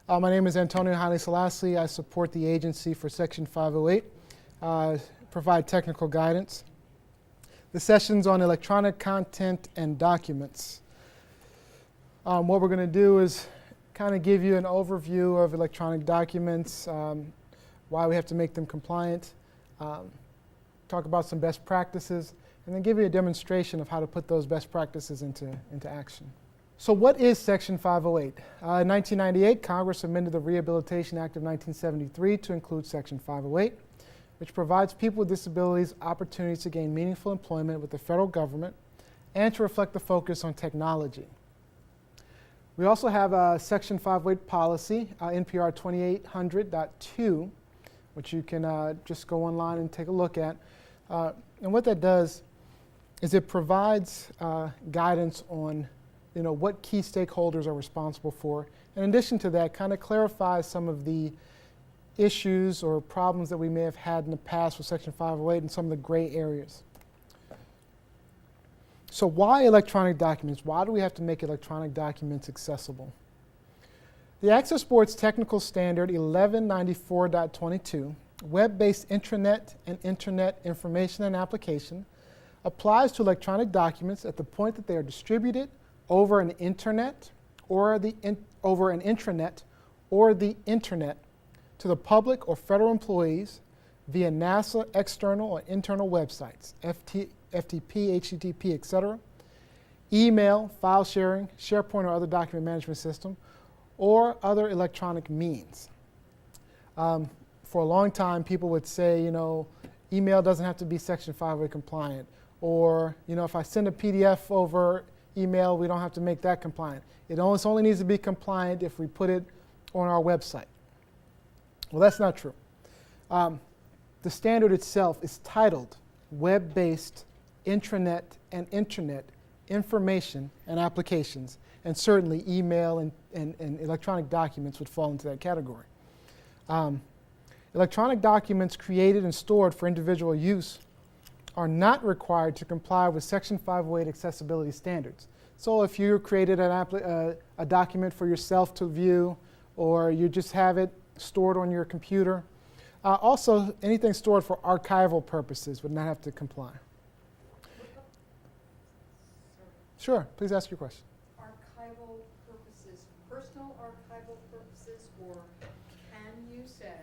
My name is Antonio HaileSelassie. I support the agency for Section 508, provide technical guidance. The session's on electronic content and documents. What we're going to do is kind of give you an overview of electronic documents, why we have to make them compliant, talk about some best practices, and then give you a demonstration of how to put those best practices into action. So what is Section 508? In 1998, Congress amended the Rehabilitation Act of 1973 to include Section 508, which provides people with disabilities opportunities to gain meaningful employment with the federal government and to reflect the focus on technology. We also have a Section 508 policy, NPR 2800.2, which you can just go online and take a look at. And what that does is it provides guidance on what key stakeholders are responsible for. In addition to that, kind of clarifies some of the issues or problems that we may have had in the past with Section 508 and some of the gray areas. So why electronic documents? Why do we have to make electronic documents accessible? The Access Board's Technical Standard 1194.22, Web-Based Intranet and Internet Information and Application, applies to electronic documents at the point that they are distributed over an internet or over an intranet or the internet to the public or federal employees via NASA external or internal websites, FTP, HTTP, etc., email, file sharing, SharePoint or other document management system, or other electronic means. For a long time, people would say, email doesn't have to be Section 508 compliant, or if I send a PDF over email, we don't have to make that compliant. It only needs to be compliant if we put it on our website. Well, that's not true. The standard itself is titled Web-Based Intranet and Internet Information and Applications, and certainly email and electronic documents would fall into that category. Electronic documents created and stored for individual use are not required to comply with Section 508 accessibility standards. So if you created a document for yourself to view, or you just have it stored on your computer, also anything stored for archival purposes would not have to comply. Sure, please ask your question. Archival purposes, personal archival purposes, or can you say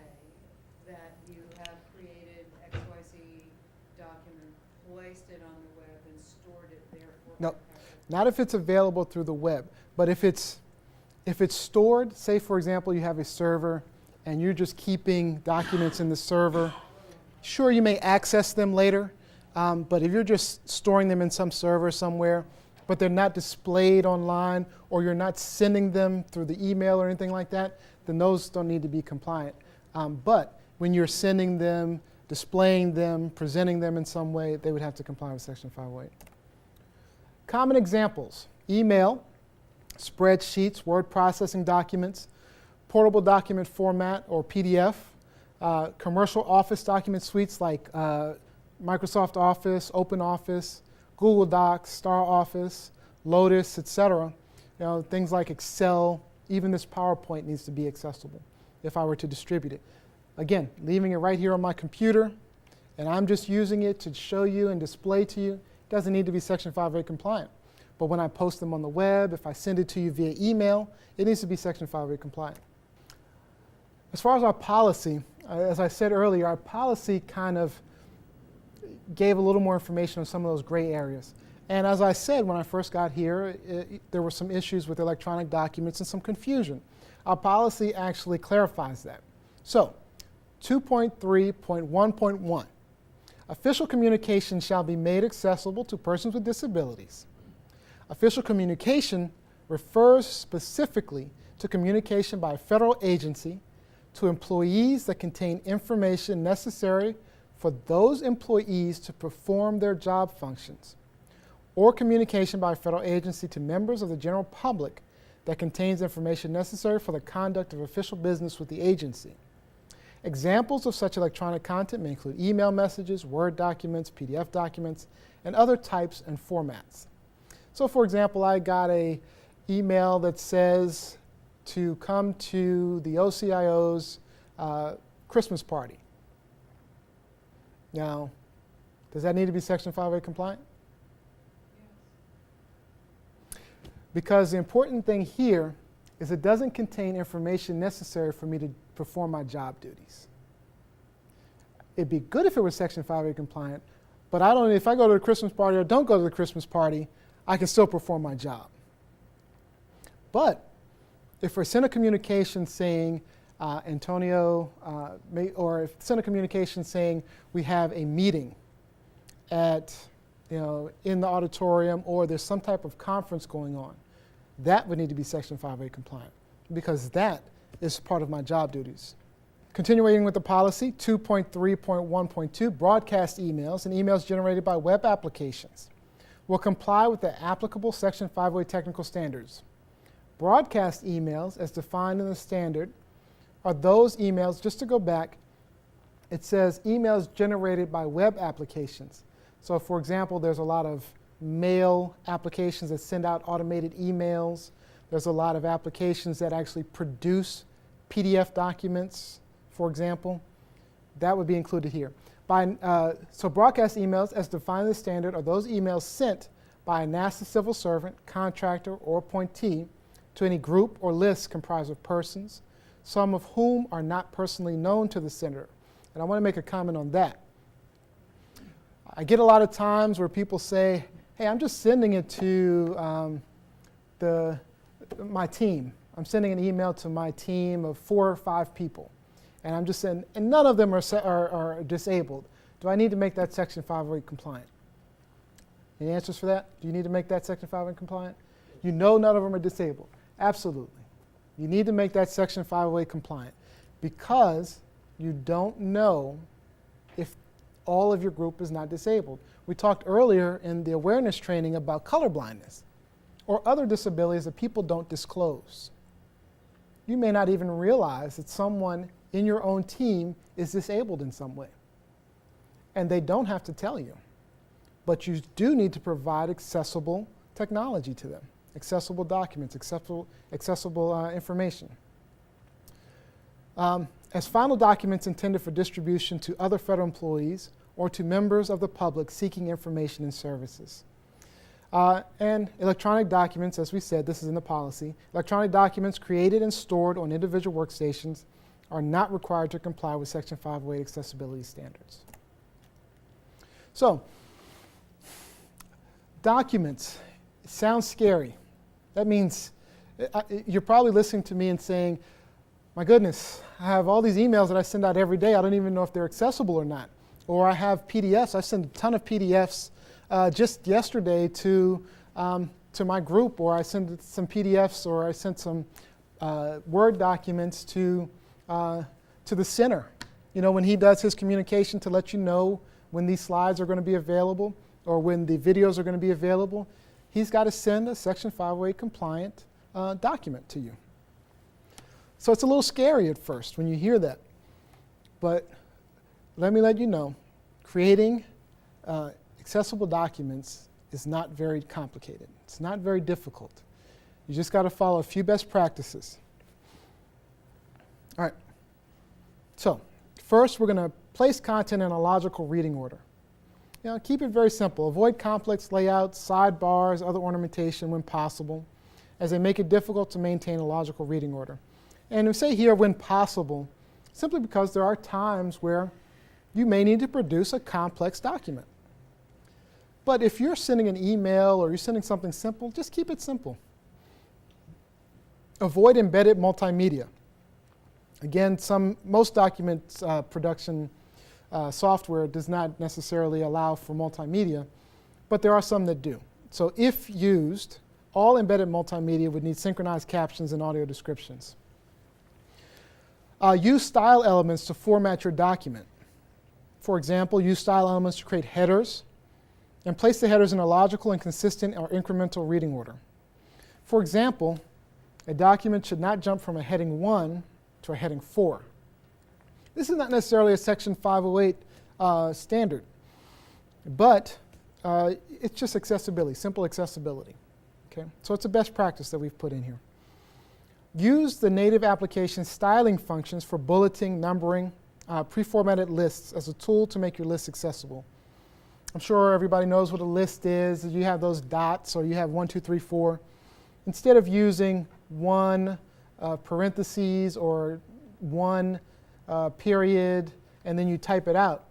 that you have created XYZ document, placed it on the web, and stored it there for No, archival? not if it's available through the web, but if it's stored, say for example you have a server and you're just keeping documents in the server, sure you may access them later, but if you're just storing them in some server somewhere, but they're not displayed online, or you're not sending them through the email or anything like that, then those don't need to be compliant. But when you're sending them, displaying them, presenting them in some way, they would have to comply with Section 508. Common examples: email, spreadsheets, word processing documents, portable document format or PDF, commercial office document suites like Microsoft Office, OpenOffice, Google Docs, Star Office, Lotus, etc. Things like Excel, even this PowerPoint needs to be accessible if I were to distribute it. Again, leaving it right here on my computer, and I'm just using it to show you and display to you, doesn't need to be Section 508 compliant. But when I post them on the web, if I send it to you via email, it needs to be Section 508 compliant. As far as our policy, as I said earlier, our policy kind of gave a little more information on some of those gray areas. And as I said when I first got here, there were some issues with electronic documents and some confusion. Our policy actually clarifies that. So, 2.3.1.1, official communication shall be made accessible to persons with disabilities. Official communication refers specifically to communication by a federal agency to employees that contain information necessary for those employees to perform their job functions, or communication by a federal agency to members of the general public that contains information necessary for the conduct of official business with the agency. Examples of such electronic content may include email messages, Word documents, PDF documents, and other types and formats. So for example, I got an email that says, to come to the OCIO's Christmas party. Now, does that need to be Section 508 compliant? Yes. Because the important thing here is it doesn't contain information necessary for me to perform my job duties. It'd be good if it was Section 508 compliant, but if I go to the Christmas party or don't go to the Christmas party, I can still perform my job. But if we send a communication saying, Antonio, or if send a communication saying we have a meeting at, in the auditorium, or there's some type of conference going on, that would need to be Section 508 compliant, because that is part of my job duties. Continuing with the policy, 2.3.1.2, broadcast emails and emails generated by web applications will comply with the applicable Section 508 technical standards. Broadcast emails, as defined in the standard, are those emails, just to go back, it says emails generated by web applications. So for example, there's a lot of mail applications that send out automated emails. There's a lot of applications that actually produce PDF documents, for example. That would be included here. So broadcast emails, as defined in the standard, are those emails sent by a NASA civil servant, contractor, or appointee to any group or list comprised of persons, some of whom are not personally known to the sender. And I want to make a comment on that. I get a lot of times where people say, hey, I'm just sending it to my team. I'm sending an email to my team of 4 or 5 people. And I'm just saying, and none of them are disabled. Do I need to make that Section 508 compliant? Any answers for that? Do you need to make that Section 508 compliant? You know none of them are disabled. Absolutely. You need to make that Section 508 compliant because you don't know if all of your group is not disabled. We talked earlier in the awareness training about colorblindness or other disabilities that people don't disclose. You may not even realize that someone in your own team is disabled in some way. And they don't have to tell you. But you do need to provide accessible technology to them, accessible documents, accessible information. As final documents intended for distribution to other federal employees or to members of the public seeking information and services. And electronic documents, as we said, this is in the policy, electronic documents created and stored on individual workstations are not required to comply with Section 508 accessibility standards. So, documents, it sounds scary. That means you're probably listening to me and saying, my goodness, I have all these emails that I send out every day. I don't even know if they're accessible or not. Or I have PDFs. I send a ton of PDFs just yesterday to my group, or I sent some PDFs, or I sent some Word documents to the center. When he does his communication to let you know when these slides are going to be available or when the videos are going to be available, he's got to send a Section 508 compliant document to you. So it's a little scary at first when you hear that. But let me let you know, creating accessible documents is not very complicated. It's not very difficult. You just got to follow a few best practices. All right. So first, we're going to place content in a logical reading order. Keep it very simple. Avoid complex layouts, sidebars, other ornamentation when possible, as they make it difficult to maintain a logical reading order. And we say here when possible, simply because there are times where you may need to produce a complex document. But if you're sending an email or you're sending something simple, just keep it simple. Avoid embedded multimedia. Again, most document production software does not necessarily allow for multimedia, but there are some that do. So if used, all embedded multimedia would need synchronized captions and audio descriptions. Use style elements to format your document. For example, use style elements to create headers and place the headers in a logical and consistent or incremental reading order. For example, a document should not jump from a heading 1 to a heading 4. This is not necessarily a Section 508 standard, but it's just accessibility, simple accessibility. Okay? So it's a best practice that we've put in here. Use the native application styling functions for bulleting, numbering, pre-formatted lists as a tool to make your list accessible. I'm sure everybody knows what a list is. You have those dots, or you have 1, 2, 3, 4. Instead of using one parentheses or one period, and then you type it out,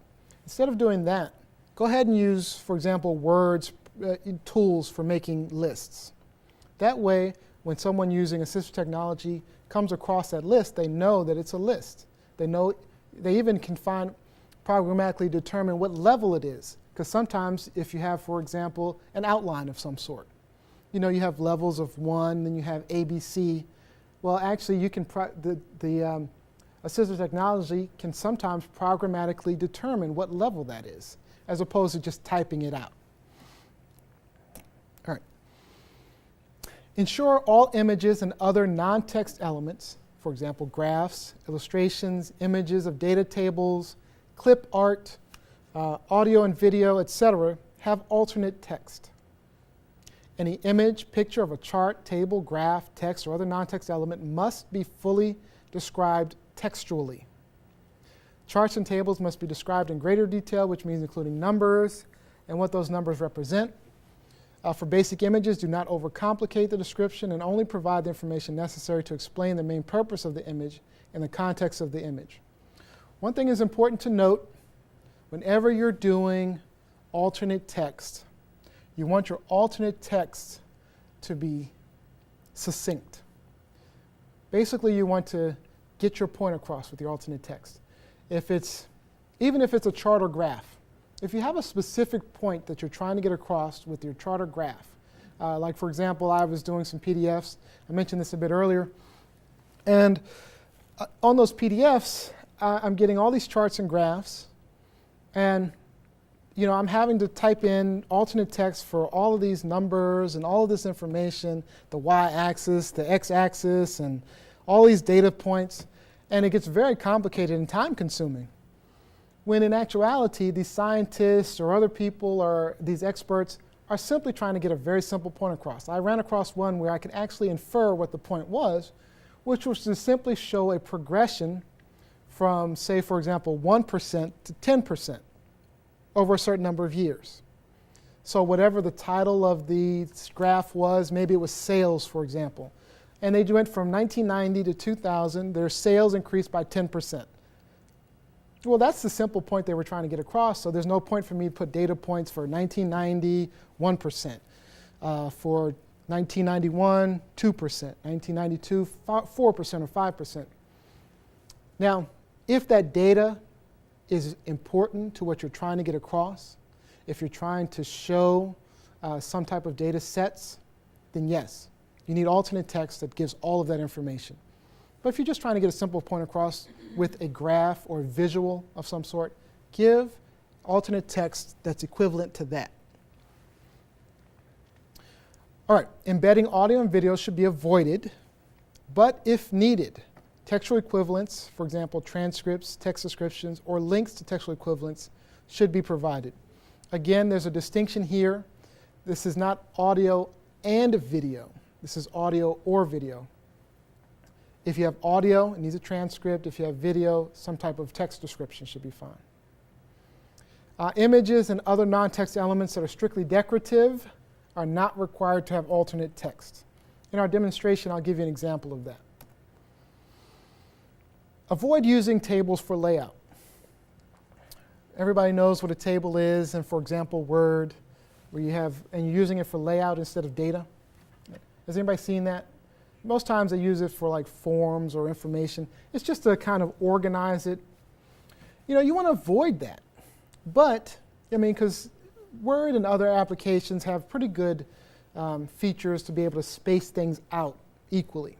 instead of doing that, go ahead and use, for example, Word's tools for making lists. That way, when someone using assistive technology comes across that list, they know that it's a list. They even can programmatically determine what level it is. Because sometimes if you have, for example, an outline of some sort, you have levels of 1, then you have A, B, C. Well, actually, you can the assistive technology can sometimes programmatically determine what level that is, as opposed to just typing it out. All right. Ensure all images and other non-text elements, for example, graphs, illustrations, images of data tables, clip art, audio and video, etc., have alternate text. Any image, picture of a chart, table, graph, text, or other non-text element must be fully described textually. Charts and tables must be described in greater detail, which means including numbers and what those numbers represent. For basic images, do not overcomplicate the description and only provide the information necessary to explain the main purpose of the image and the context of the image. One thing is important to note: whenever you're doing alternate text, you want your alternate text to be succinct. Basically, you want to get your point across with your alternate text. Even if it's a chart or graph, if you have a specific point that you're trying to get across with your chart or graph, like for example, I was doing some PDFs, I mentioned this a bit earlier, and on those PDFs, I'm getting all these charts and graphs, and I'm having to type in alternate text for all of these numbers and all of this information, the y-axis, the x-axis, and all these data points, and it gets very complicated and time-consuming. When in actuality, these scientists or other people or these experts are simply trying to get a very simple point across. I ran across one where I could actually infer what the point was, which was to simply show a progression from, say, for example, 1% to 10% over a certain number of years. So whatever the title of the graph was, maybe it was sales, for example, and they went from 1990 to 2000, their sales increased by 10%. Well, that's the simple point they were trying to get across, so there's no point for me to put data points for 1990, 1%, for 1991, 2%, 1992, 4% or 5%. Now, if that data is important to what you're trying to get across, if you're trying to show some type of data sets, then yes, you need alternate text that gives all of that information. But if you're just trying to get a simple point across with a graph or visual of some sort, give alternate text that's equivalent to that. All right, embedding audio and video should be avoided, but if needed, textual equivalents, for example, transcripts, text descriptions, or links to textual equivalents should be provided. Again, there's a distinction here. This is not audio and video. This is audio or video. If you have audio, it needs a transcript. If you have video, some type of text description should be fine. Images and other non-text elements that are strictly decorative are not required to have alternate text. In our demonstration, I'll give you an example of that. Avoid using tables for layout. Everybody knows what a table is, and for example, Word, where you have, and you're using it for layout instead of data. Has anybody seen that? Most times they use it for like forms or information. It's just to kind of organize it. You want to avoid that. But, because Word and other applications have pretty good features to be able to space things out equally.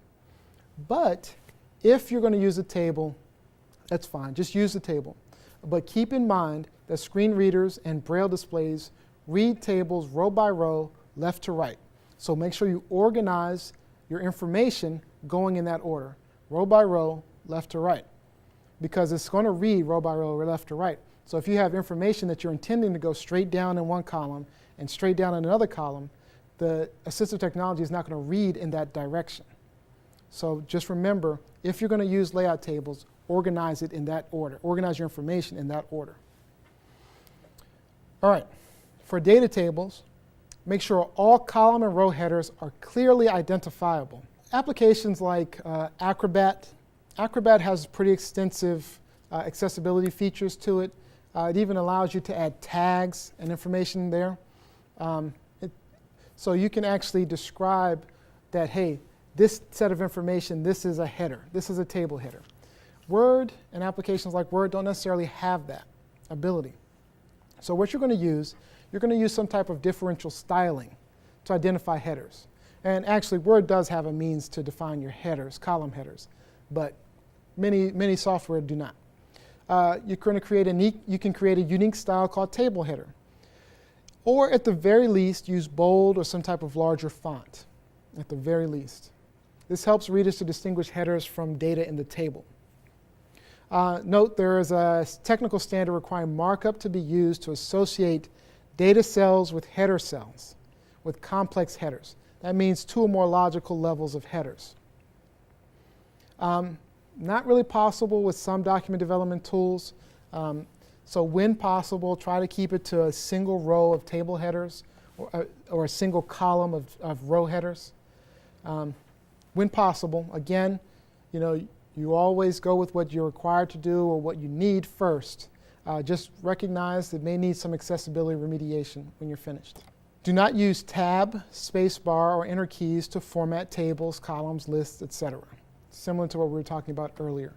But if you're going to use a table, that's fine. Just use the table. But keep in mind that screen readers and Braille displays read tables row by row, left to right. So make sure you organize your information going in that order, row by row, left to right, because it's going to read row by row, left to right. So if you have information that you're intending to go straight down in one column and straight down in another column, the assistive technology is not going to read in that direction. So just remember, if you're going to use layout tables, organize it in that order. Organize your information in that order. All right, for data tables, make sure all column and row headers are clearly identifiable. Applications like Acrobat. Acrobat has pretty extensive accessibility features to it. It even allows you to add tags and information there. So you can actually describe that, hey, this set of information, this is a header. This is a table header. Word and applications like Word don't necessarily have that ability. So what you're going to use some type of differential styling to identify headers. And actually, Word does have a means to define your headers, column headers, but many software do not. You can create a unique style called table header. Or at the very least, use bold or some type of larger font, at the very least. This helps readers to distinguish headers from data in the table. Note there is a technical standard requiring markup to be used to associate data cells with header cells, with complex headers. That means 2 or more logical levels of headers. Not really possible with some document development tools. So when possible, try to keep it to a single row of table headers or a single column of row headers. When possible, again, you always go with what you're required to do or what you need first. Just recognize it may need some accessibility remediation when you're finished. Do not use tab, spacebar, or enter keys to format tables, columns, lists, etc. Similar to what we were talking about earlier.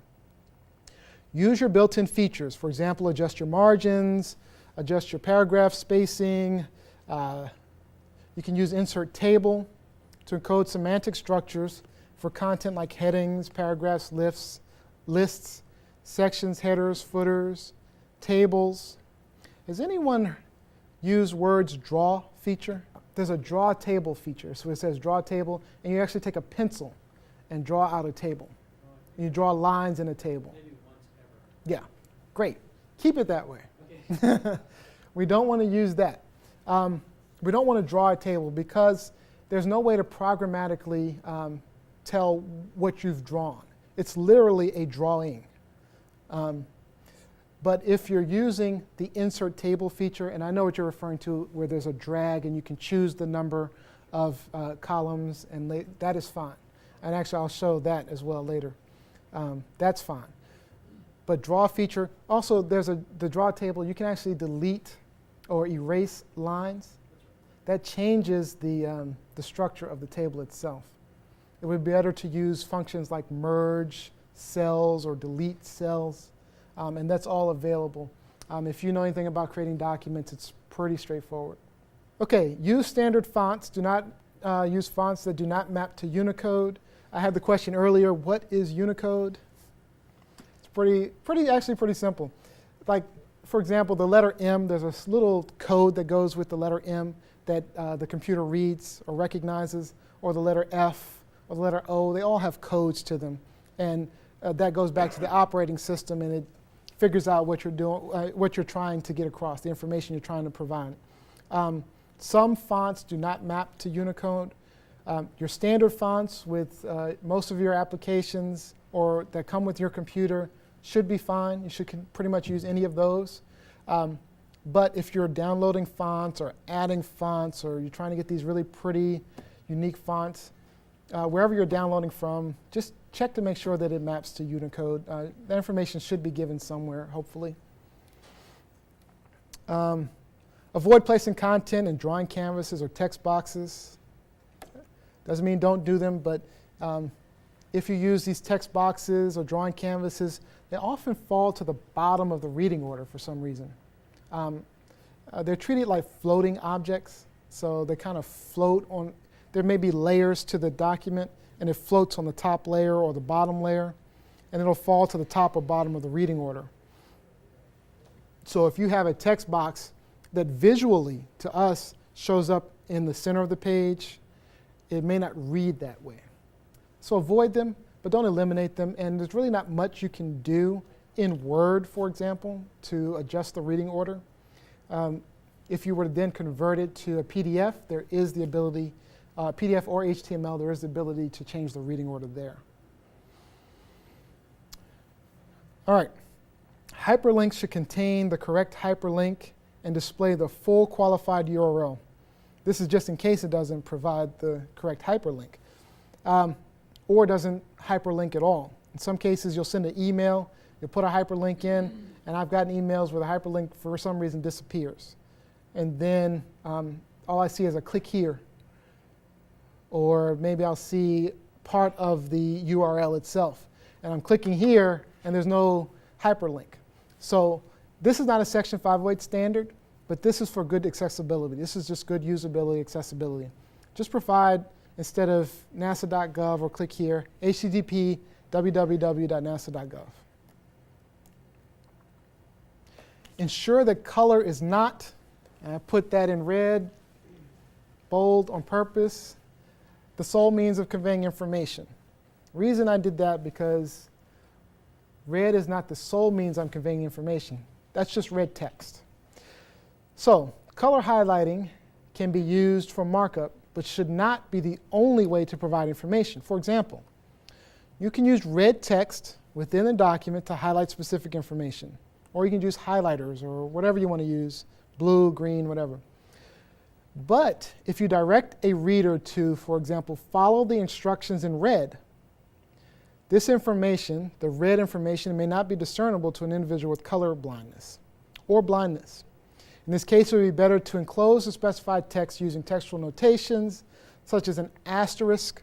Use your built-in features. For example, adjust your margins, adjust your paragraph spacing. You can use insert table to encode semantic structures for content like headings, paragraphs, lists, sections, headers, footers, tables. Has anyone used Word's draw feature? There's a draw table feature. So it says draw table, and you actually take a pencil and draw out a table. And you draw lines in a table. Maybe once ever. Yeah, great. Keep it that way. Okay. We don't want to use that. We don't want to draw a table because there's no way to programmatically tell what you've drawn. It's literally a drawing. But if you're using the insert table feature, and I know what you're referring to, where there's a drag and you can choose the number of columns, and that is fine. And actually, I'll show that as well later. That's fine. But draw feature, also there's the draw table, you can actually delete or erase lines. That changes the structure of the table itself. It would be better to use functions like merge cells or delete cells, and that's all available. If you know anything about creating documents, it's pretty straightforward. Okay, use standard fonts. Do not use fonts that do not map to Unicode. I had the question earlier, what is Unicode? It's actually pretty simple. Like, for example, the letter M, there's a little code that goes with the letter M that the computer reads or recognizes, or the letter F or the letter O. They all have codes to them. And that goes back to the operating system, and it figures out what you're doing, what you're trying to get across, the information you're trying to provide. Some fonts do not map to Unicode. Your standard fonts with most of your applications or that come with your computer should be fine. You should pretty much use any of those. But if you're downloading fonts or adding fonts, or you're trying to get these really pretty, unique fonts, wherever you're downloading from, just check to make sure that it maps to Unicode. That information should be given somewhere, hopefully. Avoid placing content in drawing canvases or text boxes. Doesn't mean don't do them, but if you use these text boxes or drawing canvases, they often fall to the bottom of the reading order for some reason. They're treated like floating objects, so they kind of float on. There may be layers to the document, and it floats on the top layer or the bottom layer, and it'll fall to the top or bottom of the reading order. So if you have a text box that visually, to us, shows up in the center of the page, it may not read that way. So avoid them, but don't eliminate them, and there's really not much you can do in Word, for example, to adjust the reading order. If you were to then convert it to a PDF, there is the ability PDF or HTML, there is the ability to change the reading order there. All right. Hyperlinks should contain the correct hyperlink and display the full qualified URL. This is just in case it doesn't provide the correct hyperlink, or doesn't hyperlink at all. In some cases, you'll send an email, you'll put a hyperlink in, and I've gotten emails where the hyperlink for some reason disappears. And then all I see is a click here. Or maybe I'll see part of the URL itself. And I'm clicking here, and there's no hyperlink. So this is not a Section 508 standard, but this is for good accessibility. This is just good usability, accessibility. Just provide, instead of nasa.gov or click here, http www.nasa.gov. Ensure that color is not, and I put that in red, bold on purpose, the sole means of conveying information. Reason I did that because red is not the sole means I'm conveying information. That's just red text. So color highlighting can be used for markup, but should not be the only way to provide information. For example, you can use red text within a document to highlight specific information. Or you can use highlighters or whatever you want to use, blue, green, whatever. But if you direct a reader to, for example, follow the instructions in red, this information, the red information, may not be discernible to an individual with color blindness or blindness. In this case, it would be better to enclose the specified text using textual notations, such as an asterisk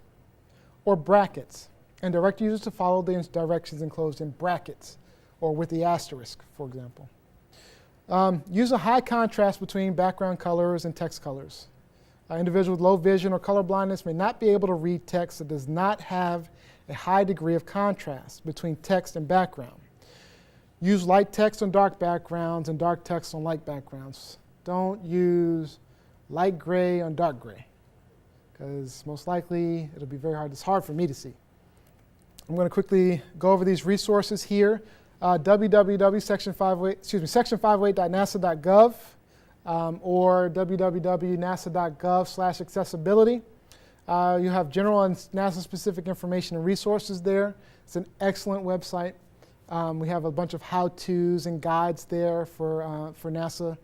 or brackets, and direct users to follow the directions enclosed in brackets or with the asterisk, for example. Use a high contrast between background colors and text colors. An individual with low vision or color blindness may not be able to read text that does not have a high degree of contrast between text and background. Use light text on dark backgrounds and dark text on light backgrounds. Don't use light gray on dark gray, because most likely it'll be very hard. It's hard for me to see. I'm going to quickly go over these resources here. section508.nasa.gov or www.nasa.gov/accessibility. You have general and NASA-specific information and resources there. It's an excellent website. We have a bunch of how-tos and guides there for NASA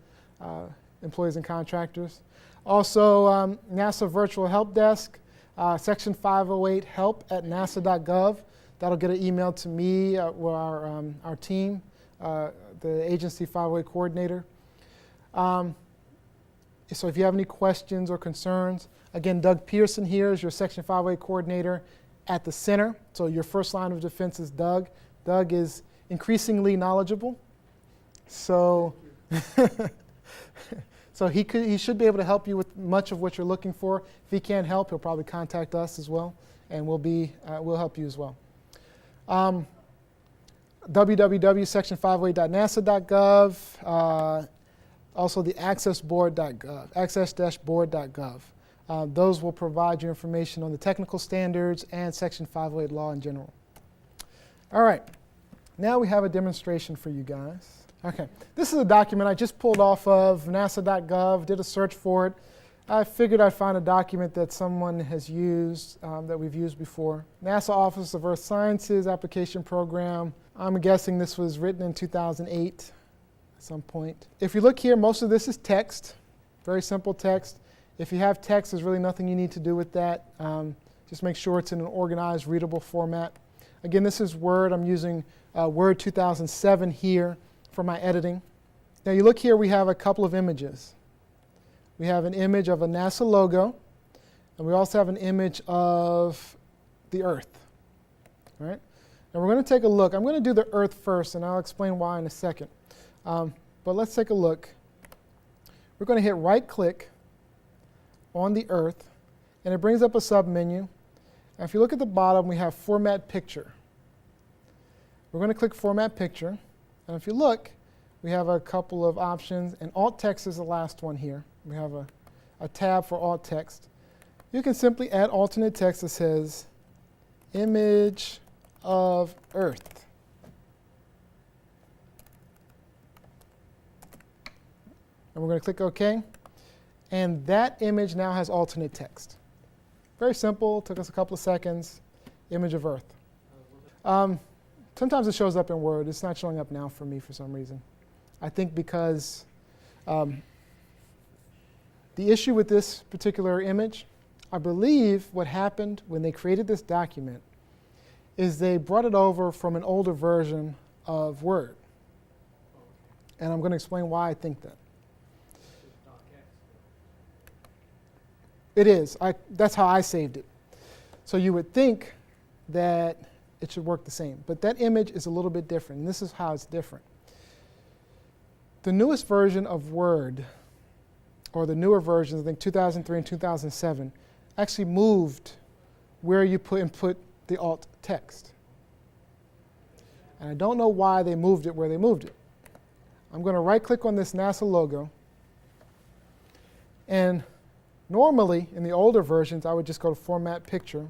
employees and contractors. Also, NASA Virtual Help Desk, Section 508 help@nasa.gov. That'll get an email to me or our team, the agency 508 coordinator. So if you have any questions or concerns, again, Doug Pearson here is your Section 508 coordinator at the center. So your first line of defense is Doug. Doug is increasingly knowledgeable. So, so he should be able to help you with much of what you're looking for. If he can't help, he'll probably contact us as well, and we'll help you as well. www.section508.nasa.gov, also the access-board.gov, access-board.gov. Those will provide you information on the technical standards and Section 508 law in general. All right, now we have a demonstration for you guys. Okay, this is a document I just pulled off of nasa.gov, did a search for it. I figured I'd find a document that someone has used, that we've used before. NASA Office of Earth Sciences Application Program. I'm guessing this was written in 2008 at some point. If you look here, most of this is text, very simple text. If you have text, there's really nothing you need to do with that. Just make sure it's in an organized, readable format. Again, this is Word. I'm using Word 2007 here for my editing. Now you look here, we have a couple of images. We have an image of a NASA logo, and we also have an image of the Earth. All right? And we're going to take a look. I'm going to do the Earth first, and I'll explain why in a second. But let's take a look. We're going to hit right-click on the Earth, and it brings up a sub-menu. And if you look at the bottom, we have Format Picture. We're going to click Format Picture, and if you look, we have a couple of options, and alt text is the last one here. We have a tab for alt text. You can simply add alternate text that says, image of Earth. And we're going to click OK. And that image now has alternate text. Very simple, took us a couple of seconds. Image of Earth. Sometimes it shows up in Word. It's not showing up now for me for some reason. I think because the issue with this particular image, I believe what happened when they created this document is they brought it over from an older version of Word. And I'm going to explain why I think that. It is. That's how I saved it. So you would think that it should work the same. But that image is a little bit different, and this is how it's different. The newest version of Word, or the newer versions, I think 2003 and 2007, actually moved where you input the alt text. And I don't know why they moved it where they moved it. I'm going to right-click on this NASA logo, and normally in the older versions, I would just go to Format Picture,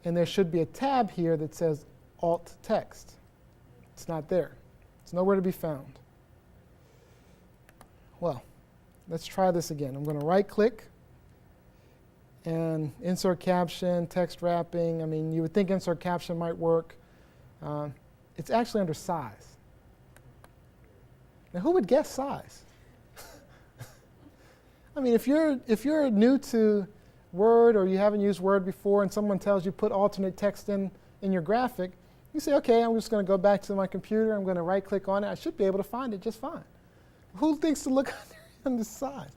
and there should be a tab here that says Alt Text. It's not there. It's nowhere to be found. Well, let's try this again. I'm going to right-click and insert caption, text wrapping. I mean, you would think insert caption might work. It's actually under size. Now, who would guess size? I mean, if you're new to Word or you haven't used Word before and someone tells you put alternate text in your graphic, you say, okay, I'm just going to go back to my computer, I'm going to right-click on it, I should be able to find it just fine. Who thinks to look under size?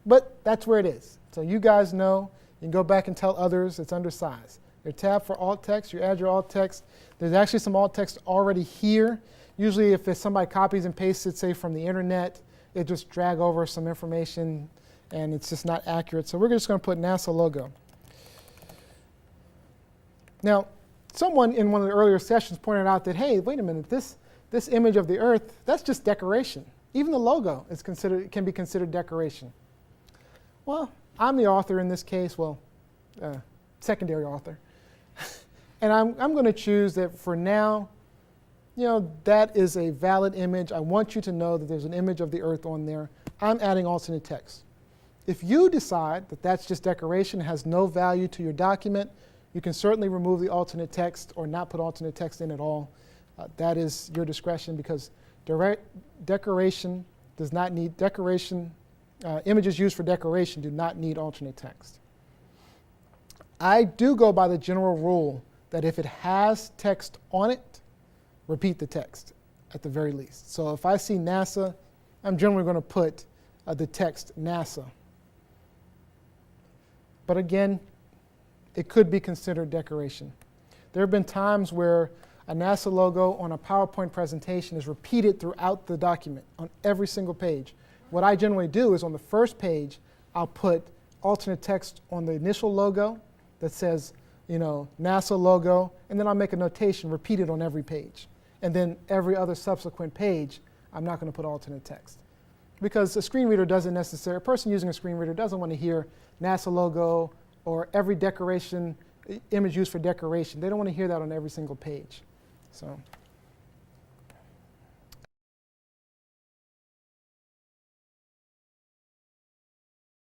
But that's where it is. So you guys know, you can go back and tell others it's under size. Your tab for alt text, you add your alt text. There's actually some alt text already here. Usually if somebody copies and pastes it, say from the internet, it just drag over some information and it's just not accurate. So we're just going to put NASA logo. Now, someone in one of the earlier sessions pointed out that, hey, wait a minute, this image of the Earth, that's just decoration. Even the logo can be considered decoration. Well, I'm the author in this case, secondary author. And I'm going to choose that for now, that is a valid image. I want you to know that there's an image of the Earth on there. I'm adding alternate text. If you decide that that's just decoration, has no value to your document, you can certainly remove the alternate text or not put alternate text in at all. That is your discretion because decoration does not need images used for decoration do not need alternate text. I do go by the general rule that if it has text on it, repeat the text at the very least. So if I see NASA, I'm generally going to put the text NASA. But again, it could be considered decoration. There have been times where a NASA logo on a PowerPoint presentation is repeated throughout the document on every single page. What I generally do is on the first page, I'll put alternate text on the initial logo that says, NASA logo, and then I'll make a notation repeated on every page. And then every other subsequent page, I'm not going to put alternate text. Because a person using a screen reader doesn't want to hear NASA logo or every decoration, image used for decoration. They don't want to hear that on every single page. So